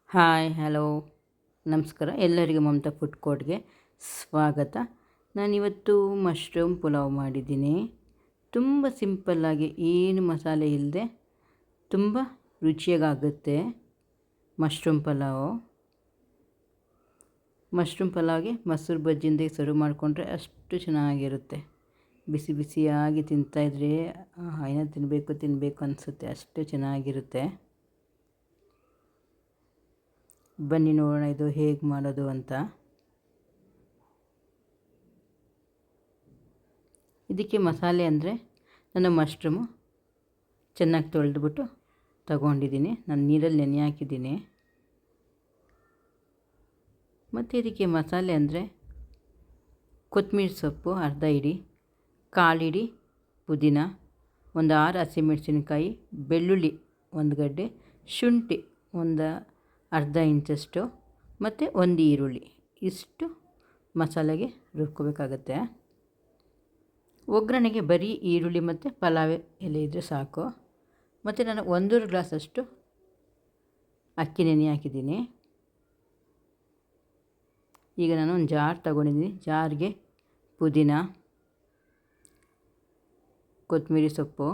Hi hello ನಮಸ್ಕಾರ ಎಲ್ಲರಿಗೂ Mamata food ಕೋರ್ಟ್ಗೆ ಸ್ವಾಗತ. ನಾನಿವತ್ತು ಮಶ್ರೂಮ್ ಪುಲಾವ್ ಮಾಡಿದ್ದೀನಿ. ತುಂಬ ಸಿಂಪಲ್ಲಾಗಿ ಏನು ಮಸಾಲೆ ಇಲ್ಲದೆ ತುಂಬ ರುಚಿಯಾಗುತ್ತೆ ಮಶ್ರೂಮ್ ಪಲಾವ್ಗೆ ಮೊಸರು ಬಜ್ಜಿಂದ ಸರ್ವ್ ಮಾಡಿಕೊಂಡ್ರೆ ಅಷ್ಟು ಚೆನ್ನಾಗಿರುತ್ತೆ. ಬಿಸಿ ಬಿಸಿಯಾಗಿ ತಿಂತಾಯಿದ್ರೆ ಏನೋ ತಿನ್ನಬೇಕು ಅನಿಸುತ್ತೆ, ಅಷ್ಟು ಚೆನ್ನಾಗಿರುತ್ತೆ. ಬನ್ನಿ ನೋಡೋಣ ಇದು ಹೇಗೆ ಮಾಡೋದು ಅಂತ. ಇದಕ್ಕೆ ಮಸಾಲೆ ಅಂದರೆ ನಾನು ಮಶ್ರೂಮು ಚೆನ್ನಾಗಿ ತೊಳೆದ್ಬಿಟ್ಟು ತಗೊಂಡಿದ್ದೀನಿ. ನಾನು ನೀರಲ್ಲಿ ನೆನೆ ಹಾಕಿದ್ದೀನಿ. ಮತ್ತು ಇದಕ್ಕೆ ಮಸಾಲೆ ಅಂದರೆ ಕೊತ್ತಂಬರಿ ಸೊಪ್ಪು ಅರ್ಧ ಹಿಡಿ, ಕಾಲು ಹಿಡಿ ಪುದೀನ, ಒಂದು 6 ಹಸಿಮೆಣಸಿನ್ಕಾಯಿ, ಬೆಳ್ಳುಳ್ಳಿ 1 ಗಡ್ಡೆ, ಶುಂಠಿ ಒಂದು ಅರ್ಧ ಇಂಚಷ್ಟು ಮತ್ತು 1 ಈರುಳ್ಳಿ, ಇಷ್ಟು ಮಸಾಲೆಗೆ ರುಬ್ಕೋಬೇಕಾಗತ್ತೆ. ಒಗ್ಗರಣೆಗೆ ಬರೀ ಈರುಳ್ಳಿ ಮತ್ತು ಪಲಾವ್ ಎಲೆ ಇದ್ದರೆ ಸಾಕು. ಮತ್ತು ನಾನು 1 ಗ್ಲಾಸಷ್ಟು ಅಕ್ಕಿ ನೆನೆ ಹಾಕಿದ್ದೀನಿ. ಈಗ ನಾನು ಒಂದು ಜಾರ್ ತೊಗೊಂಡಿದ್ದೀನಿ. ಜಾರ್ಗೆ ಪುದೀನ, ಕೊತ್ತಂಬರಿ ಸೊಪ್ಪು,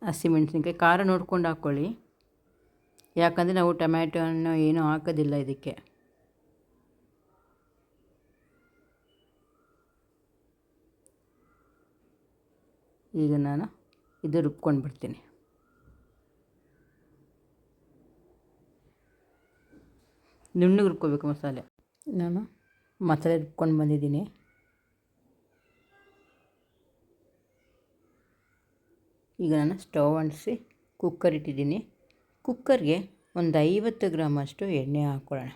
ಹಸಿಮೆಣಸಿನ್ಕಾಯಿ ಖಾರ ನೋಡ್ಕೊಂಡು ಹಾಕ್ಕೊಳ್ಳಿ, ಯಾಕಂದರೆ ನಾವು ಟೊಮ್ಯಾಟೊ ಹಣ್ಣು ಏನೂ ಹಾಕೋದಿಲ್ಲ ಇದಕ್ಕೆ. ಈಗ ನಾನು ಇದು ರುಬ್ಕೊಂಡು ಬಿಡ್ತೀನಿ. ನುಣ್ಣಗೆ ರುಬ್ಕೋಬೇಕು ಮಸಾಲೆ. ನಾನು ಮಸಾಲೆ ರುಬ್ಕೊಂಡು ಬಂದಿದ್ದೀನಿ. ಈಗ ನಾನು ಸ್ಟವ್ ಅಂಟಿಸಿ ಕುಕ್ಕರ್ ಇಟ್ಟಿದ್ದೀನಿ. ಕುಕ್ಕರ್ಗೆ ಒಂದು 50 ಗ್ರಾಮಷ್ಟು ಎಣ್ಣೆ ಹಾಕ್ಕೊಳ್ಳೋಣ.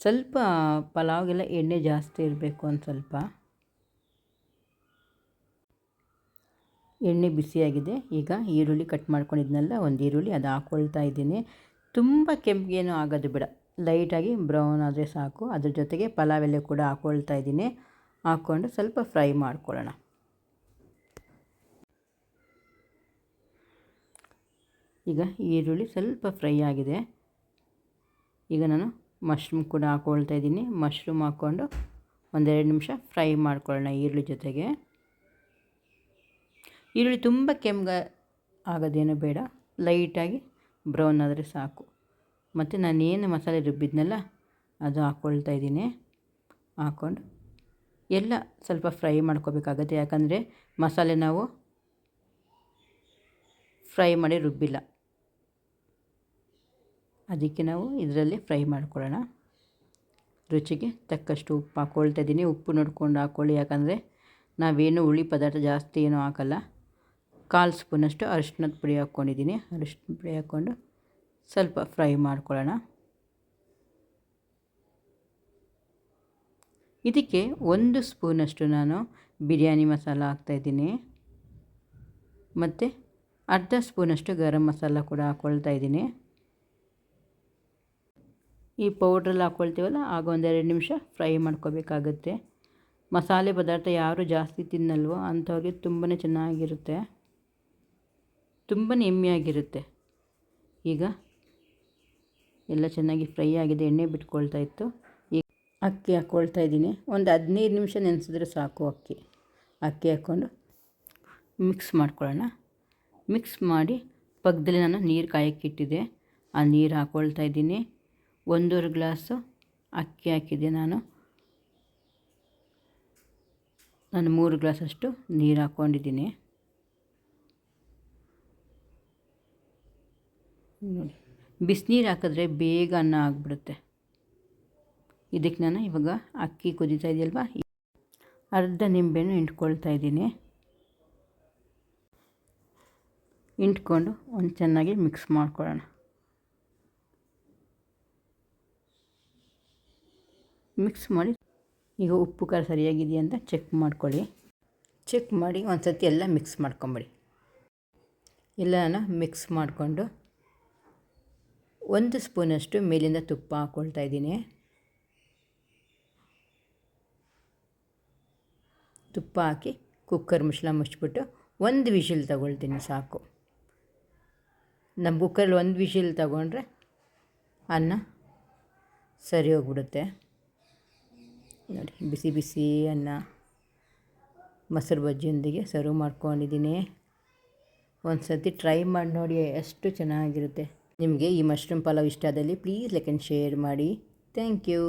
ಸ್ವಲ್ಪ ಪಲಾವ್ಗೆಲ್ಲ ಎಣ್ಣೆ ಜಾಸ್ತಿ ಇರಬೇಕು. ಒಂದು ಸ್ವಲ್ಪ ಎಣ್ಣೆ ಬಿಸಿಯಾಗಿದೆ. ಈಗ ಈರುಳ್ಳಿ ಕಟ್ ಮಾಡ್ಕೊಂಡಿದ್ನಲ್ಲ, ಒಂದು ಈರುಳ್ಳಿ ಅದು ಹಾಕ್ಕೊಳ್ತಾ ಇದ್ದೀನಿ. ತುಂಬ ಕೆಂಪಗೇನೂ ಆಗೋದು ಬೇಡ, ಲೈಟಾಗಿ ಬ್ರೌನ್ ಆದರೆ ಸಾಕು. ಅದ್ರ ಜೊತೆಗೆ ಪಲಾವ್ ಎಲೆ ಕೂಡ ಹಾಕ್ಕೊಳ್ತಾ ಇದ್ದೀನಿ. ಹಾಕ್ಕೊಂಡು ಸ್ವಲ್ಪ ಫ್ರೈ ಮಾಡ್ಕೊಳ್ಳೋಣ. ಈಗ ಈರುಳ್ಳಿ ಸ್ವಲ್ಪ ಫ್ರೈ ಆಗಿದೆ. ಈಗ ನಾನು ಮಶ್ರೂಮ್ ಕೂಡ ಹಾಕ್ಕೊಳ್ತಾ ಇದ್ದೀನಿ. ಮಶ್ರೂಮ್ ಹಾಕ್ಕೊಂಡು 1-2 ನಿಮಿಷ ಫ್ರೈ ಮಾಡ್ಕೊಳ್ಳೋಣ ಈರುಳ್ಳಿ ಜೊತೆಗೆ. ಈರುಳ್ಳಿ ತುಂಬ ಕೆಂಪಗೆ ಆಗೋದೇನು ಬೇಡ, ಲೈಟಾಗಿ ಬ್ರೌನ್ ಆದರೆ ಸಾಕು. ಮತ್ತು ನಾನೇನು ಮಸಾಲೆ ರುಬ್ಬಿದ್ನಲ್ಲ ಅದು ಹಾಕ್ಕೊಳ್ತಾ ಇದ್ದೀನಿ. ಹಾಕ್ಕೊಂಡು ಎಲ್ಲ ಸ್ವಲ್ಪ ಫ್ರೈ ಮಾಡ್ಕೋಬೇಕಾಗತ್ತೆ, ಯಾಕಂದರೆ ಮಸಾಲೆ ನಾವು ಫ್ರೈ ಮಾಡಿ ರುಬ್ಬಿಲ್ಲ, ಅದಕ್ಕೆ ನಾವು ಇದರಲ್ಲಿ ಫ್ರೈ ಮಾಡ್ಕೊಳ್ಳೋಣ. ರುಚಿಗೆ ತಕ್ಕಷ್ಟು ಉಪ್ಪು ಹಾಕ್ಕೊಳ್ತಾ ಇದ್ದೀನಿ. ಉಪ್ಪು ನೋಡ್ಕೊಂಡು ಹಾಕ್ಕೊಳ್ಳಿ, ಯಾಕಂದರೆ ನಾವೇನು ಹುಳಿ ಪದಾರ್ಥ ಜಾಸ್ತಿ ಏನೂ ಹಾಕಲ್ಲ. 1/4 ಸ್ಪೂನಷ್ಟು ಅರಿಶಿಣದ ಪುಡಿ ಹಾಕ್ಕೊಂಡಿದ್ದೀನಿ. ಅರಿಶಿಣದ ಪುಡಿ ಹಾಕ್ಕೊಂಡು ಸ್ವಲ್ಪ ಫ್ರೈ ಮಾಡ್ಕೊಳ್ಳೋಣ. ಇದಕ್ಕೆ 1 ಸ್ಪೂನಷ್ಟು ನಾನು ಬಿರಿಯಾನಿ ಮಸಾಲ ಹಾಕ್ತಾಯಿದ್ದೀನಿ. ಮತ್ತು ಅರ್ಧ ಸ್ಪೂನಷ್ಟು ಗರಂ ಮಸಾಲ ಕೂಡ ಹಾಕ್ಕೊಳ್ತಾ ಇದ್ದೀನಿ. ಈ ಪೌಡ್ರಲ್ಲಿ ಹಾಕ್ಕೊಳ್ತೀವಲ್ಲ, ಆಗ 1-2 ನಿಮಿಷ ಫ್ರೈ ಮಾಡ್ಕೋಬೇಕಾಗುತ್ತೆ. ಮಸಾಲೆ ಪದಾರ್ಥ ಯಾರು ಜಾಸ್ತಿ ತಿನ್ನಲ್ವೋ ಅಂಥವ್ರಿಗೆ ತುಂಬಾ ಚೆನ್ನಾಗಿರುತ್ತೆ, ತುಂಬಾ ಯಮ್ಮಿಯಾಗಿರುತ್ತೆ. ಈಗ ಎಲ್ಲ ಚೆನ್ನಾಗಿ ಫ್ರೈ ಆಗಿದೆ, ಎಣ್ಣೆ ಬಿಟ್ಕೊಳ್ತಾ ಇತ್ತು. ಈಗ ಅಕ್ಕಿ ಹಾಕ್ಕೊಳ್ತಾ ಇದ್ದೀನಿ. ಒಂದು 15 ನಿಮಿಷ ನೆನೆಸಿದ್ರೆ ಸಾಕು. ಅಕ್ಕಿ ಹಾಕ್ಕೊಂಡು ಮಿಕ್ಸ್ ಮಾಡ್ಕೊಳ್ಳೋಣ. ಮಿಕ್ಸ್ ಮಾಡಿ ಪಕ್ಕದಲ್ಲಿ ನಾನು ನೀರು ಕಾಯಕ್ಕಿಟ್ಟಿದ್ದೆ, ಆ ನೀರು ಹಾಕ್ಕೊಳ್ತಾ ಇದ್ದೀನಿ. 1.5 ಗ್ಲಾಸು ಅಕ್ಕಿ ಹಾಕಿದ್ದೆ ನಾನು 3 ಗ್ಲಾಸಷ್ಟು ನೀರು ಹಾಕ್ಕೊಂಡಿದ್ದೀನಿ. ನೋಡಿ, ಬಿಸಿನೀರು ಹಾಕಿದ್ರೆ ಬೇಗ ಅನ್ನ ಆಗಿಬಿಡುತ್ತೆ. ಇದಕ್ಕೆ ನಾನು ಇವಾಗ ಅಕ್ಕಿ ಕುದೀತಾ ಇದೆಯಲ್ವ, ಅರ್ಧ ನಿಂಬೆಹಣ್ಣು ಹಿಂಡ್ಕೊಳ್ತಾ ಇದ್ದೀನಿ. ಹಿಂಡ್ಕೊಂಡು ಒಂದು ಚೆನ್ನಾಗಿ ಮಿಕ್ಸ್ ಮಾಡ್ಕೊಳ್ಳೋಣ. ಮಿಕ್ಸ್ ಮಾಡಿ ಈಗ ಉಪ್ಪು ಖಾರ ಸರಿಯಾಗಿದೆಯಾ ಅಂತ ಚೆಕ್ ಮಾಡ್ಕೊಳ್ಳಿ. ಚೆಕ್ ಮಾಡಿ ಒಂದು ಸರ್ತಿ ಎಲ್ಲ ಮಿಕ್ಸ್ ಮಾಡ್ಕೊಂಬಿಡಿ. ಎಲ್ಲನ ಮಿಕ್ಸ್ ಮಾಡಿಕೊಂಡು 1 ಸ್ಪೂನಷ್ಟು ಮೇಲಿಂದ ತುಪ್ಪ ಹಾಕ್ಕೊಳ್ತಾ ಇದ್ದೀನಿ. ತುಪ್ಪ ಹಾಕಿ ಕುಕ್ಕರ್ ಮುಚ್ಚಳ ಮುಚ್ಚಿಬಿಟ್ಟು 1 ವಿಷಿಲ್ ತಗೊಳ್ತೀನಿ ಸಾಕು. ನಮ್ಮ ಕುಕ್ಕರಲ್ಲಿ ಒಂದು ವಿಷಿಲ್ ತಗೊಂಡ್ರೆ ಅನ್ನ ಸರಿ ಹೋಗ್ಬಿಡುತ್ತೆ. ನೋಡಿ ಬಿಸಿ ಬಿಸಿ ಅನ್ನ ಮೊಸರು ಬಜ್ಜಿಯೊಂದಿಗೆ ಸರ್ವ್ ಮಾಡ್ಕೊಂಡಿದ್ದೀನಿ. ಒಂದು ಸರ್ತಿ ಟ್ರೈ ಮಾಡಿ ನೋಡಿ, ಎಷ್ಟು ಚೆನ್ನಾಗಿರುತ್ತೆ. ನಿಮಗೆ ಈ ಮಶ್ರೂಮ್ ಪಲಾವ್ ಇಷ್ಟ ಆದಲ್ಲಿ ಪ್ಲೀಸ್ ಲೈಕ್ ಆ್ಯಂಡ್ ಶೇರ್ ಮಾಡಿ. Thank you.